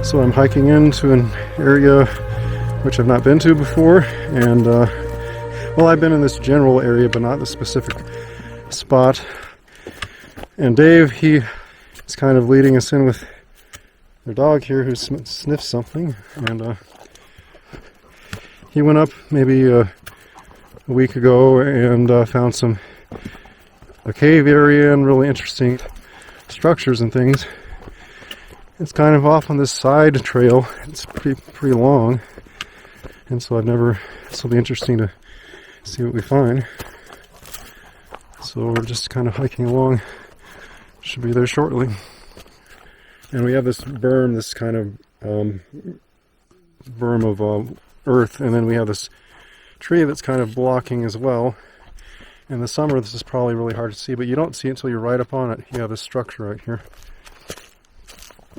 So I'm hiking into an area which I've not been to before, and well, I've been in this general area but not the specific spot. And Dave, he is kind of leading us in with their dog here who sniffs something, and he went up maybe a week ago and found a cave area and really interesting structures and things. It's kind of off on this side trail. It's pretty long, and so this will be interesting to see what we find. So we're just kind of hiking along. Should be there shortly. And we have this berm, this kind of berm of earth, and then we have this tree that's kind of blocking as well. In the summer this is probably really hard to see, but you don't see it until you're right up on it. You have this structure right here.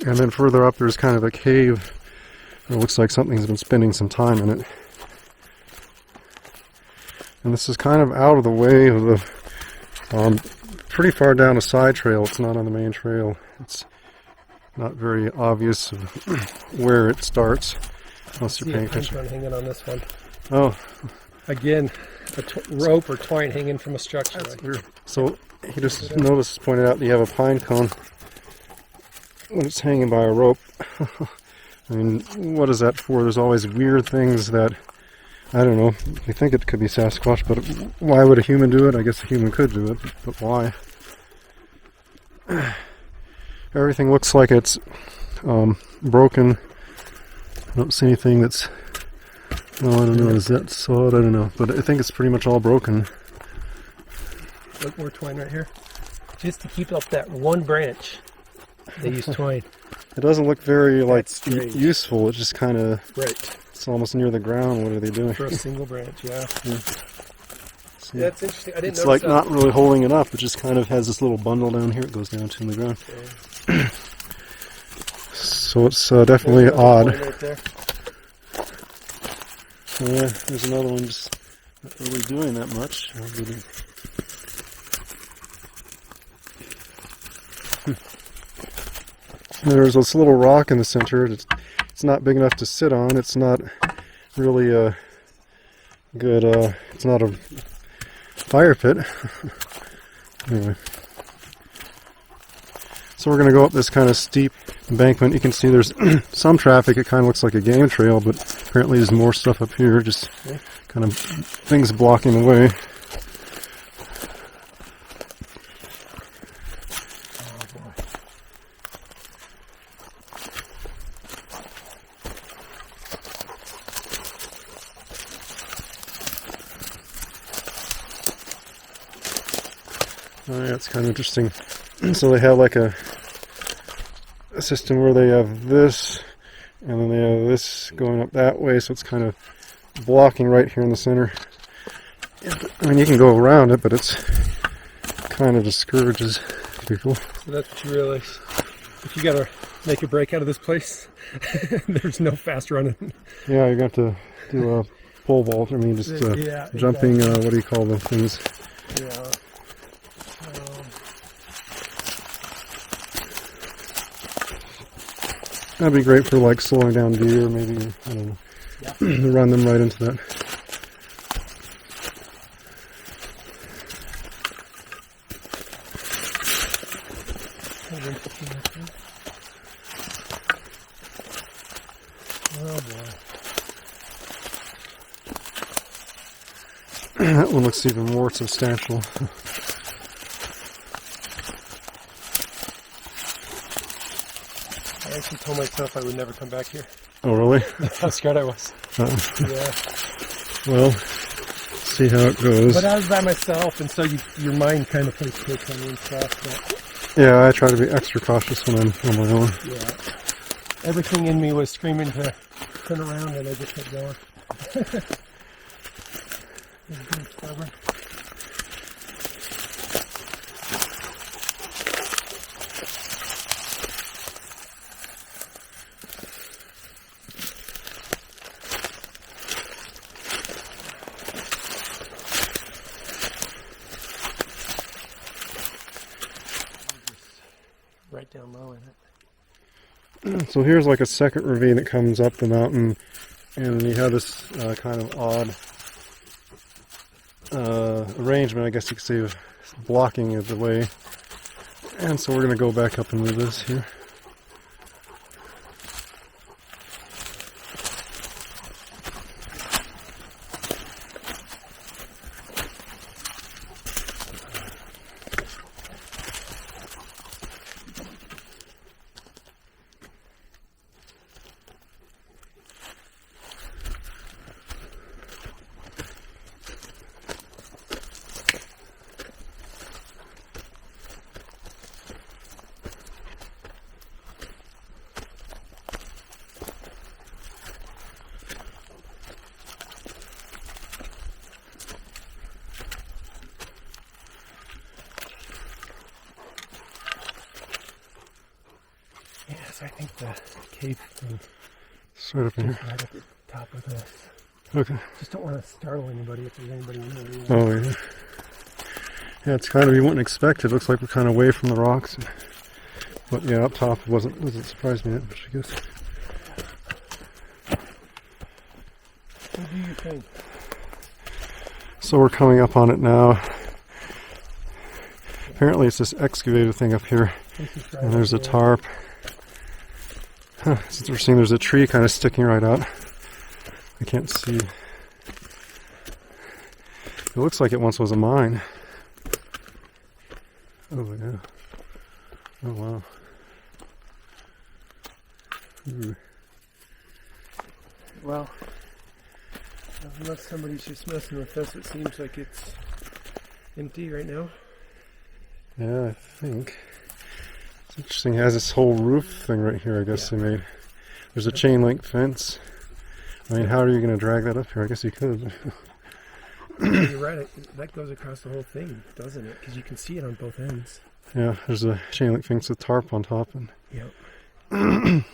And then further up there's kind of a cave. It looks like something's been spending some time in it. And this is kind of out of the way of the pretty far down a side trail. It's not on the main trail. It's not very obvious where it starts unless you're paying attention. Hanging on this one. Oh, again, a rope or twine hanging from a structure. That's weird. So he just pointed out that you have a pine cone when it's hanging by a rope. I mean, what is that for? There's always weird things that, I don't know, you think it could be Sasquatch, but why would a human do it? I guess a human could do it, but why? Everything looks like it's broken. I don't see anything that's, I don't know, is that sawed? I don't know, but I think it's pretty much all broken. Look, more twine right here. Just to keep up that one branch, they use twine. It doesn't look very useful. It's just kind of, right. It's almost near the ground. What are they doing? For a single branch, yeah. See, that's interesting. I didn't it's notice like not really holding it up. It just kind of has this little bundle down here. It goes down to the ground. Okay. So it's definitely odd. Right there. Yeah, there's another one just not really doing that much. There's this little rock in the center. It's not big enough to sit on. It's not really a good, it's not a fire pit. Anyway. So we're going to go up this kind of steep embankment. You can see there's some traffic. It kind of looks like a game trail, but apparently there's more stuff up here. Just kind of things blocking the way. Oh yeah, it's kind of interesting. So they have like a system where they have this, and then they have this going up that way, so it's kind of blocking right here in the center. I mean, you can go around it, but it's kind of discourages people. So that's what you realize. If you gotta make a break out of this place, there's no fast running. Yeah, you're going to have to do a pole vault. I mean, just jumping, exactly. What do you call those things? Yeah. That'd be great for like slowing down deer, maybe, I don't know, run them right into that. Oh boy. That one looks even more substantial. I actually told myself I would never come back here. Oh, really? That's how scared I was. Yeah. Well, see how it goes. But I was by myself, and so your mind kind of plays tricks on you and stuff. But yeah, I try to be extra cautious when I'm on my own. Yeah. Everything in me was screaming to turn around, and I just kept going. Stubborn. Right down low in it. So here's like a second ravine that comes up the mountain, and you have this kind of odd arrangement, I guess you could say, of blocking of the way. And so we're going to go back up into this here. Yes, I think the cave thing It's right up in here. right at the top of this. Okay. Just don't want to startle anybody if there's anybody in there. Oh, yeah. Yeah, it's kind of, you wouldn't expect it. Looks like we're kind of away from the rocks. But yeah, up top it doesn't surprise me that much, I guess. What do you think? So we're coming up on it now. Apparently it's this excavated thing up here. And there's a tarp. Huh, it's interesting, there's a tree kind of sticking right out. I can't see. It looks like it once was a mine. Oh yeah. Oh wow. Ooh. Well, unless somebody's just messing with us, it seems like it's empty right now. Yeah, I think. It's interesting, it has this whole roof thing right here, I guess they made. There's a chain link fence. I mean, how are you going to drag that up here? I guess you could. You're right, that goes across the whole thing, doesn't it? Because you can see it on both ends. Yeah, there's a chain link fence with tarp on top. And Yep. In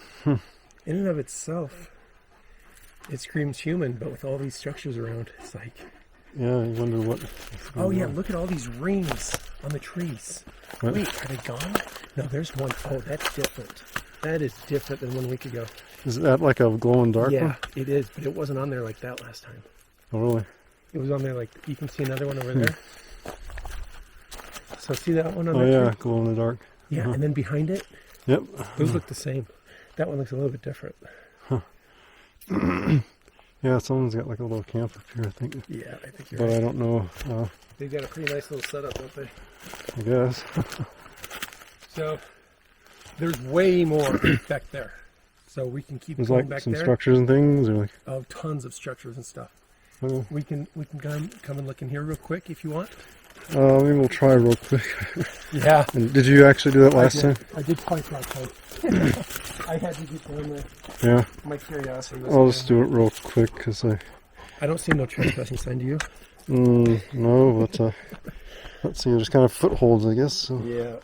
and of itself, it screams human, but with all these structures around, it's like... yeah, you wonder what... Oh yeah, look at all these rings on the trees. What? Wait, are they gone? No, there's one. Oh, that's different. That is different than 1 week ago. Is that like a glow-in-dark Yeah, one? it is, but it wasn't on there like that last time. Oh, really? It was on there like, you can see another one over there. So see that one on Oh, that yeah, tree? glow-in-the-dark. Yeah, and then behind it, Yep. those look the same. That one looks a little bit different. Yeah, someone's got like a little camp up here, I think. Yeah, I think you're But right. I don't know, They've got a pretty nice little setup, don't they? I guess. So, there's way more back there. So we can keep There's going like back some there. structures and things, or like... Oh, tons of structures and stuff. Oh, We can come and look in here real quick if you want. maybe we'll try real quick. Yeah. And did you actually do that last time? I did twice last time. I had to get going there. Yeah. My curiosity was I'll just do it real quick, because I don't see no trespassing sign, do you? no, but let's see, there's kind of footholds, I guess. So Yeah.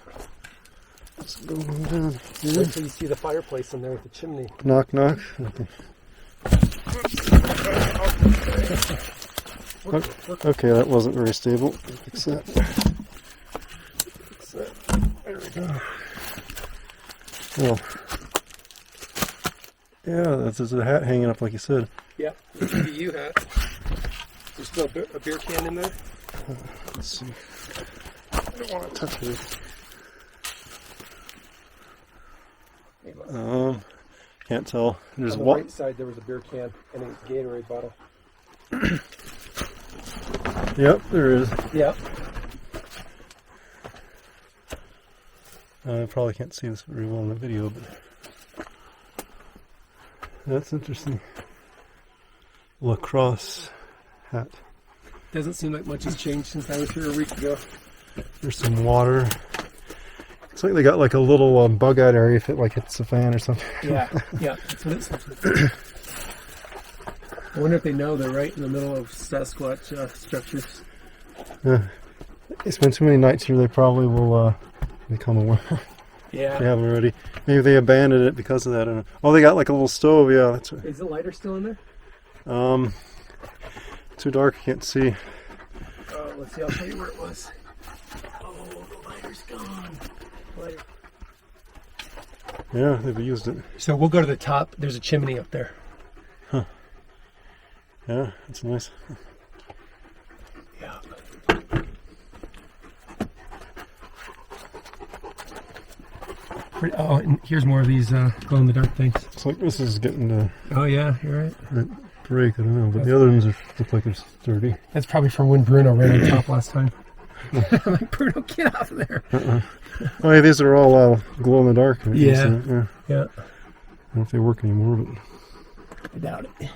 let's go down here. Wait till you see the fireplace in there with the chimney. Knock, knock. Okay. Okay, that wasn't very stable. Fix that. Fix that. There we go. Well, yeah, there's a hat hanging up, like you said. Yeah, the TVU hat. There's still a beer can in there. Let's see. I don't want to touch it. Can't tell. There's On the one. right side there was a beer can and a Gatorade bottle. Yep, there is. Yeah. I probably can't see this very well in the video, but that's interesting. Lacrosse hat. Doesn't seem like much has changed since I was here a week ago. There's some water. It's like they got like a little bug out area if it like hits the fan or something. Yeah, yeah. That's what it seems like. I wonder if they know they're right in the middle of Sasquatch structures. Yeah. They spend too many nights here, they probably will become aware. Yeah. They haven't already. Maybe they abandoned it because of that. I don't know. Oh, they got like a little stove. Yeah, that's right. Is the lighter still in there? Too dark. I can't see. Let's see. I'll tell you where it was. Oh, the lighter's gone. Lighter. Yeah, they've used it. So we'll go to the top. There's a chimney up there. Huh. Yeah, that's nice. Yeah. Oh, and here's more of these glow-in-the-dark things. Looks like this is getting to Oh yeah, you're right. break. I don't know, but the other ones look like they're sturdy. That's probably from when Bruno ran on top last time. I'm like, Bruno, get off of there. Oh, yeah, these are all glow in the dark. Yeah. Yeah. Yeah. I don't know if they work anymore, but I doubt it.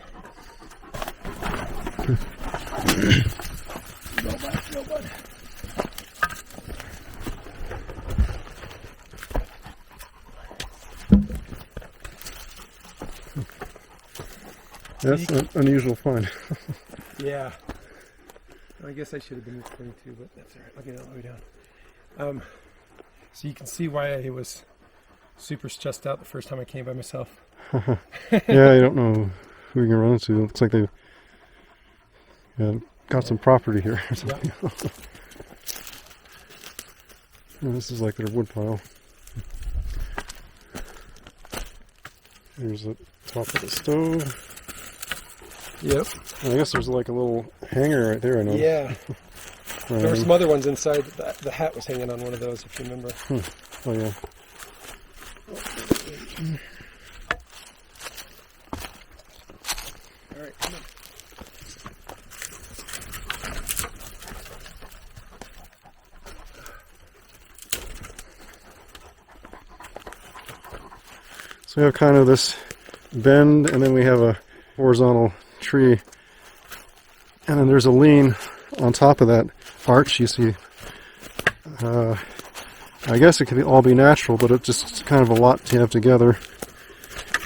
No bud. that's an unusual find. Yeah. I guess I should have been recording too, but that's alright. I'll get it all the way down. So you can see why I was super stressed out the first time I came by myself. Yeah, you don't know who you're going to run into. It looks like they've got some property here or something. Yeah. Oh, this is like their wood pile. Here's the top of the stove. Yep. I guess there's like a little hanger right there, I know. Yeah. There were some other ones inside. The hat was hanging on one of those, if you remember. Oh, yeah. All right, come on. So we have kind of this bend, and then we have a horizontal tree. And then there's a lean on top of that arch, you see. I guess it could all be natural, but it's just kind of a lot to have together.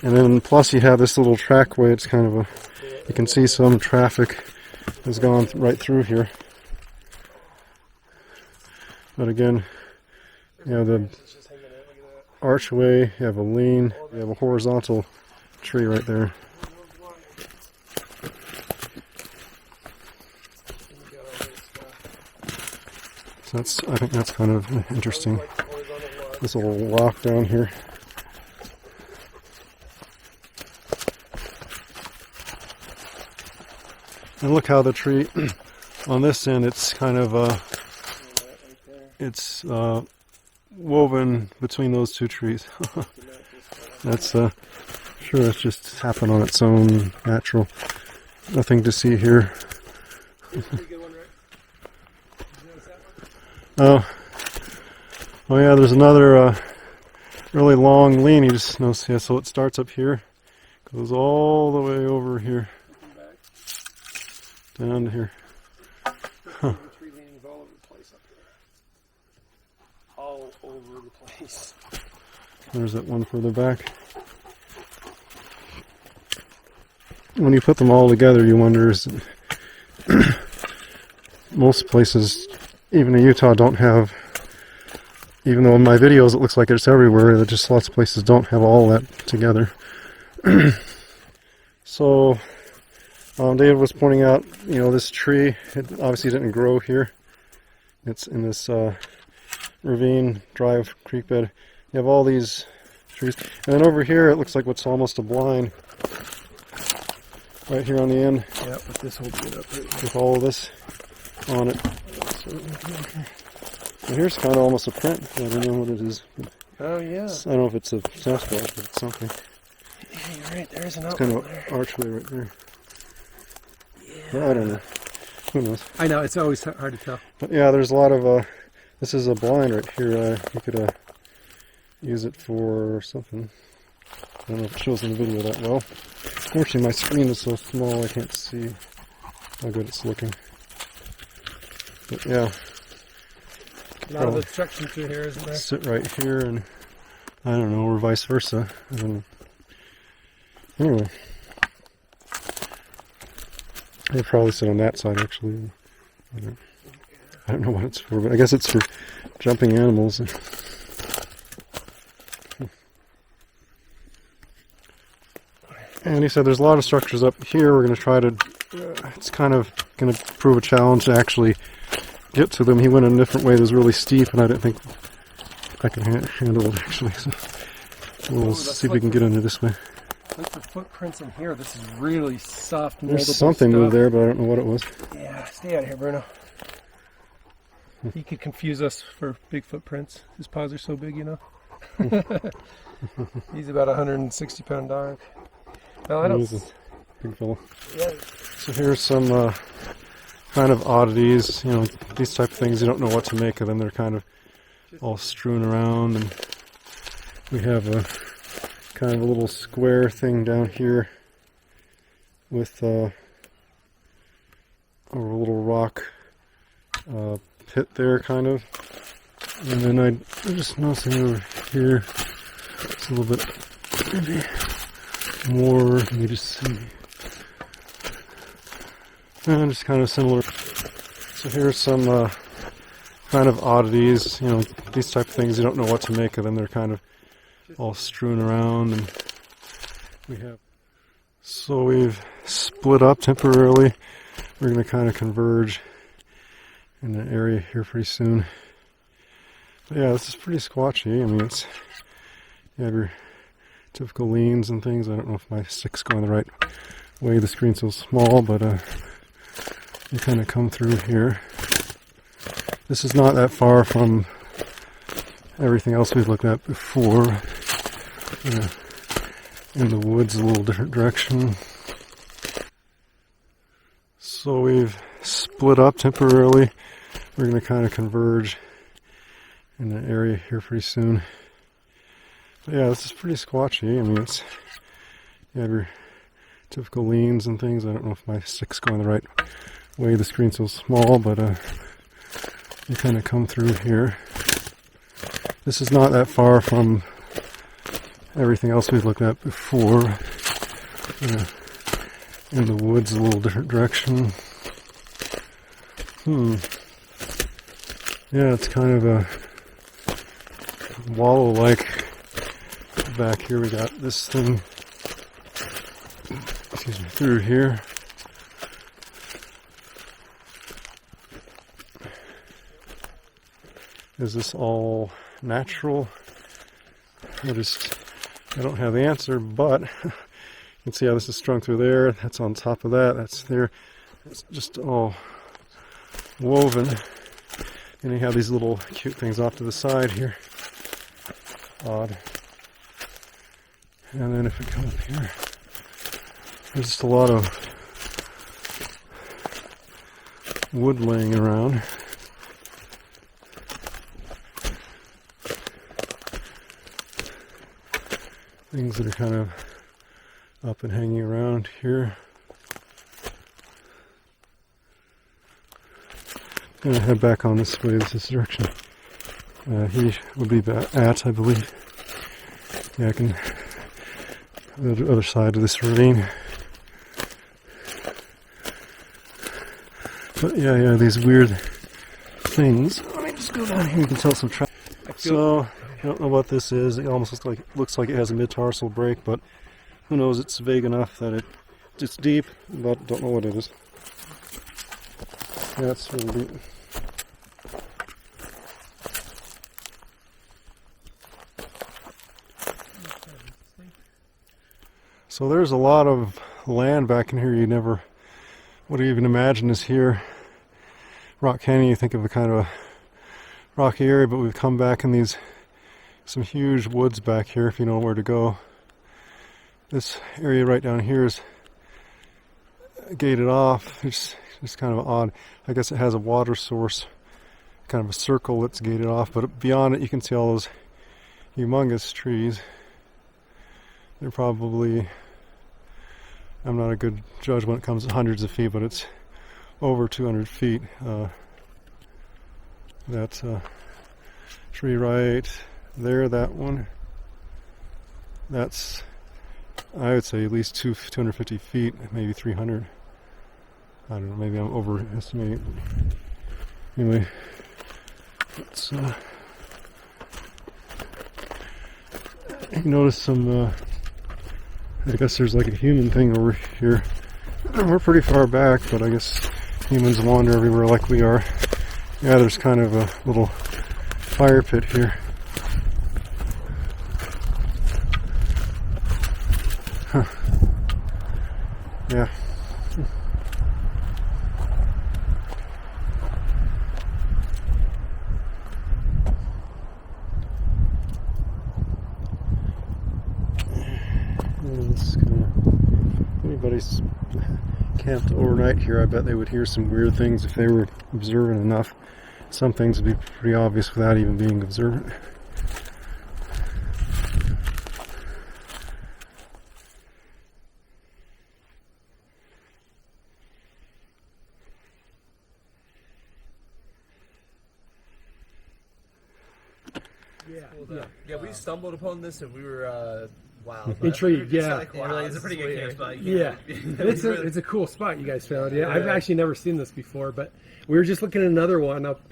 And then plus you have this little trackway. It's kind of you can see some traffic has gone right through here. But again, you have the archway, you have a lean, you have a horizontal tree right there. So I think that's kind of interesting. This little rock down here. And look how the tree on this end, it's kind of it's woven between those two trees. That's sure it's just happened on its own, natural. Nothing to see here. Oh yeah, there's another really long lean. You just notice, yeah, so it starts up here, goes all the way over here, down to here. Huh. Tree leanings all over the place up here. All over the place. There's that one further back. When you put them all together, you wonder, most places, even in Utah, don't have, even though in my videos it looks like it's everywhere, just lots of places don't have all that together. So, David was pointing out, this tree, it obviously didn't grow here. It's in this ravine, drive, creek bed. You have all these trees. And then over here, it looks like what's almost a blind. Right here on the end. Yeah, with this whole bit up here. With all of this on it. And here's kind of almost a print. I don't know what it is. Oh, yeah. I don't know if it's a Sasquatch, but it's something. Yeah, you're right. There is an It's outline kind of there. an archway right there. Yeah. Well, I don't know. Who knows? I know, it's always hard to tell. But yeah, there's a lot of, this is a blind right here. You could use it for something. I don't know if it shows in the video that well. Unfortunately, my screen is so small I can't see how good it's looking. But yeah. A lot of obstruction through here, isn't there? Sit right here, and I don't know, or vice versa. Anyway. They probably sit on that side, actually. I don't know what it's for, but I guess it's for jumping animals. And he said there's a lot of structures up here. We're going to try to, it's kind of going to prove a challenge to actually get to them. He went in a different way that was really steep, and I didn't think I could handle it, actually. So We'll see if we can get under this way. Look for footprints in here. This is really soft, moldable There's something stuff. moved there, but I don't know what it was. Yeah, stay out of here, Bruno. He could confuse us for big footprints. His paws are so big, you know. He's about a 160-pound dog. No, I don't. He's a big fellow. Yeah. So here's some kind of oddities. You know, these type of things, you don't know what to make of them. They're kind of all strewn around, and we have a kind of a little square thing down here with a little rock pit there, kind of. And then I'm just noticing over here, it's a little bit maybe more. Let me just see. And just kind of similar. So here's some kind of oddities. You know, these type of things, you don't know what to make of them. They're kind of all strewn around, and we have. So we've split up temporarily. We're going to kind of converge in an area here pretty soon. But yeah, this is pretty squatchy. I mean, it's, you have your typical leans and things. I don't know if my stick's going the right way. The screen's so small, but you kind of come through here. This is not that far from everything else we've looked at before. In the woods, a little different direction. So we've split up temporarily. We're going to kind of converge in an area here pretty soon. But yeah, this is pretty squatchy. I mean, it's, you have your typical leans and things. I don't know if my stick's going the right way. The screen's so small, but you kind of come through here. This is not that far from everything else we've looked at before. In the woods, a little different direction. Yeah, it's kind of a wallow-like. Back here we got this thing, excuse me, through here. Is this all natural? I don't have the answer, but you can see how this is strung through there. That's on top of that. That's there. It's just all woven. And you have these little cute things off to the side here. Odd. And then if we come up here, there's just a lot of wood laying around. Things that are kind of up and hanging around here. I'm going to head back on this way, this direction. He will be at, I believe. Yeah, I can. The other side of this ravine. But yeah, these weird things. Let me just go down here. You can tell some traffic. So I don't know what this is. It almost looks like it has a mid-tarsal break, but who knows? It's vague enough that it's deep, but don't know what it is. Yeah, it's really deep. So there's a lot of land back in here you never would even imagine is here. Rock Canyon, you think of a kind of a rocky area, but we've come back in some huge woods back here if you know where to go. This area right down here is gated off. It's kind of odd. I guess it has a water source, kind of a circle that's gated off, but beyond it you can see all those humongous trees. They're probably, I'm not a good judge when it comes to hundreds of feet, but it's over 200 feet. That tree right there, that one, that's, I would say at least 250 feet, maybe 300. I don't know, maybe I'm overestimating. Anyway, let's you notice some I guess there's like a human thing over here. We're pretty far back, but I guess humans wander everywhere like we are. Yeah, there's kind of a little fire pit here. Yeah. If anybody's camped overnight here, I bet they would hear some weird things if they were observant enough. Some things would be pretty obvious without even being observant. Yeah, we stumbled upon this and we were wow. Intrigued, yeah. Like, wow, it's a pretty good camp spot. Yeah, it's a cool spot you guys found. Yeah, I've actually never seen this before, but we were just looking at another one up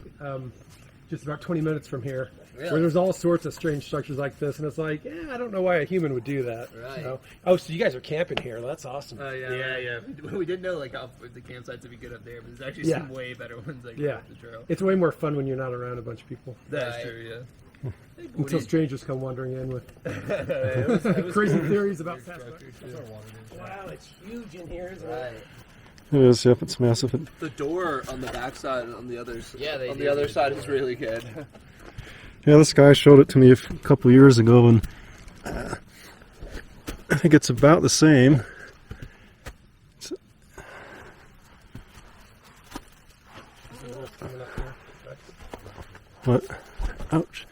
just about 20 minutes from here, where there's all sorts of strange structures like this, and it's like, I don't know why a human would do that. Right. You know? Oh, so you guys are camping here? That's awesome. Yeah. We didn't know like how the campsites would be good up there, but there's actually some way better ones like up the trail. It's way more fun when you're not around a bunch of people. That's true. Yeah. Until strangers come wandering in with crazy theories about Sasquatch. Wow, it's huge in here, isn't it? It is, yep, it's massive. The door on the backside on the other side is really good. Yeah, this guy showed it to me a couple years ago, and I think it's about the same. What? Ouch.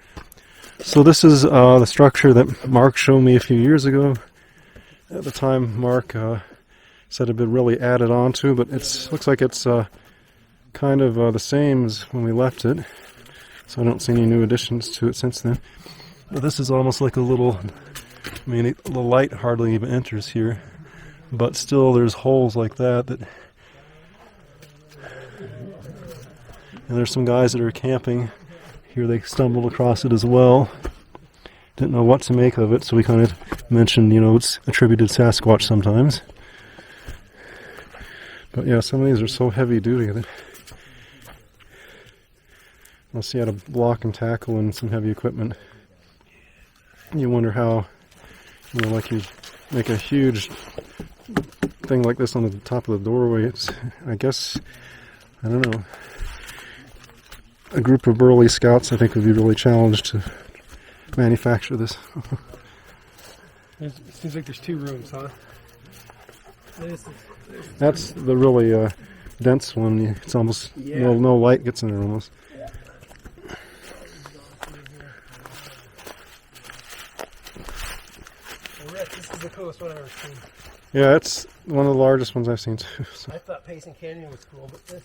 So this is the structure that Mark showed me a few years ago. At the time, Mark said it had been really added on to, but it looks like it's kind of the same as when we left it. So I don't see any new additions to it since then. But this is almost like a little, the light hardly even enters here. But still there's holes like that. And there's some guys that are camping. Here they stumbled across it as well. Didn't know what to make of it, so we kind of mentioned, it's attributed to Sasquatch sometimes. But yeah, some of these are so heavy duty that unless you had a block and tackle and some heavy equipment, you wonder how, like you make a huge thing like this on the top of the doorway. It's, I guess, I don't know. A group of burly scouts, I think, would be really challenged to manufacture this. It seems like there's two rooms, huh? That's the really dense one. It's almost no light gets in there almost. This is the coolest one I've ever seen. Yeah, it's one of the largest ones I've seen too. So. I thought Payson Canyon was cool, but this.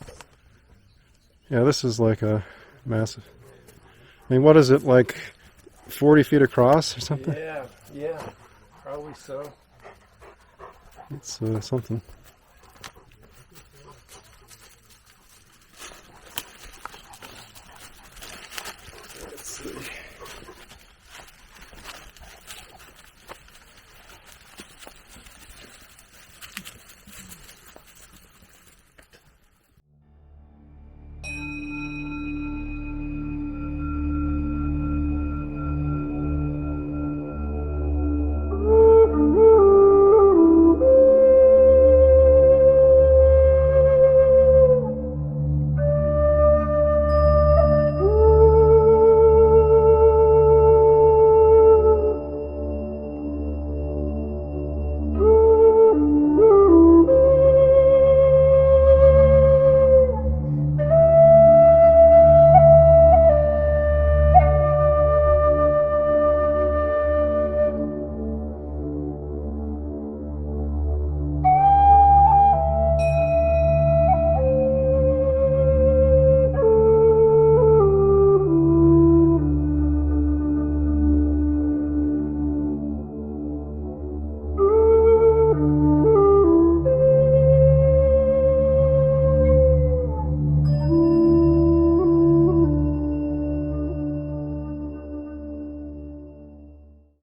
Yeah, this is like a massive. What is it, like 40 feet across or something? Yeah, probably so. It's something.